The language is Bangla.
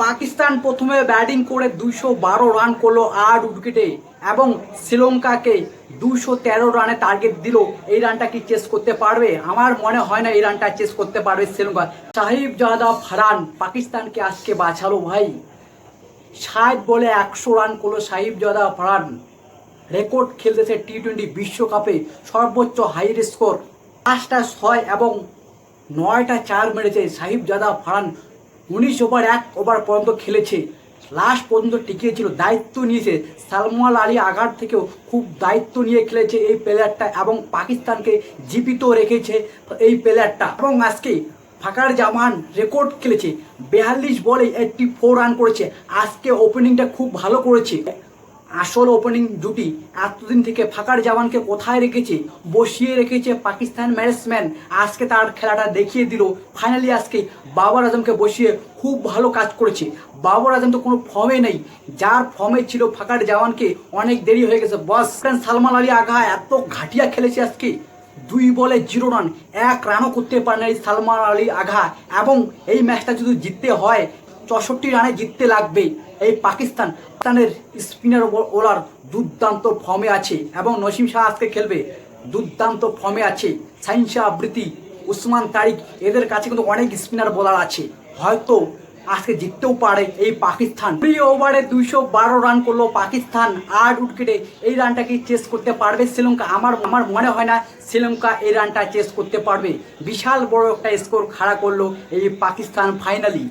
পাকিস্তান প্রথমে ব্যাটিং করে 212 রান করলো 8 উইকেটে এবং শ্রীলঙ্কাকে 213 রানে টার্গেট দিল। এই রানটা কি চেস করতে পারবে? আমার মনে হয় না এই রানটা চেস করতে পারবে শ্রীলঙ্কা। সাহিবজাদা ফারহান পাকিস্তানকে আজকে বাঁচালো ভাই। 60 বলে 100 রান করলো সাহিবজাদা ফারহান। রেকর্ড খেলতেছে টি-20 বিশ্বকাপে সর্বোচ্চ হাই স্কোর। 5টা 6 এবং 9টা 4 মেরেছে সাহিবজাদা ফারহান। 19 ওভার 1 ওভার পর্যন্ত খেলেছে, লাস্ট পর্যন্ত টিকিয়েছিল, দায়িত্ব নিয়েছে। সালমান আলী আঘাত থেকেও খুব দায়িত্ব নিয়ে খেলেছে এই প্লেয়ারটা এবং পাকিস্তানকে জীবিত রেখেছে এই প্লেয়ারটা। এবং আজকে ফাকার জামান রেকর্ড খেলেছে, 42 বলে 84 রান করেছে। আজকে ওপেনিংটা খুব ভালো করেছে। আসল ওপেনিং জুটি এতদিন থেকে ফাকার জামানকে কোথায় রেখেছে? বসিয়ে রেখেছে পাকিস্তান ব্যাটসম্যান। আজকে তার খেলাটা দেখিয়ে দিল। ফাইনালি আজকে বাবর আজমকে বসিয়ে খুব ভালো কাজ করেছে। বাবর আজম তো কোনো ফর্মে নেই, যার ফর্মে ছিল ফাকার জামানকে অনেক দেরি হয়ে গেছে বস। সালমান আলী আগা এত ঘাটিয়া খেলেছে আজকে, 2 বলে 0 রান, 1 রানও করতে পারে না এই সালমান আলী আগা। এবং এই ম্যাচটা যদি জিততে হয় 64 রানে জিততে লাগবে। এই পাকিস্তানের স্পিনার বোলার দুর্দান্ত ফর্মে আছে এবং নসিম শাহ আজকে খেলবে, দুর্দান্ত ফর্মে আছে। শাহিন শাহ আফ্রিদি, উসমান তারিক, এদের কাছে কিন্তু অনেক স্পিনার বোলার আছে, হয়তো আজকে জিততেও পারে এই পাকিস্তান। 3 ওভারে 212 রান করলো পাকিস্তান 8 উইকেটে। এই রানটা কি চেস করতে পারবে শ্রীলঙ্কা? আমার মনে হয় না শ্রীলঙ্কা এই রানটা চেস করতে পারবে। বিশাল বড় একটা স্কোর খাড়া করলো এই পাকিস্তান ফাইনালি।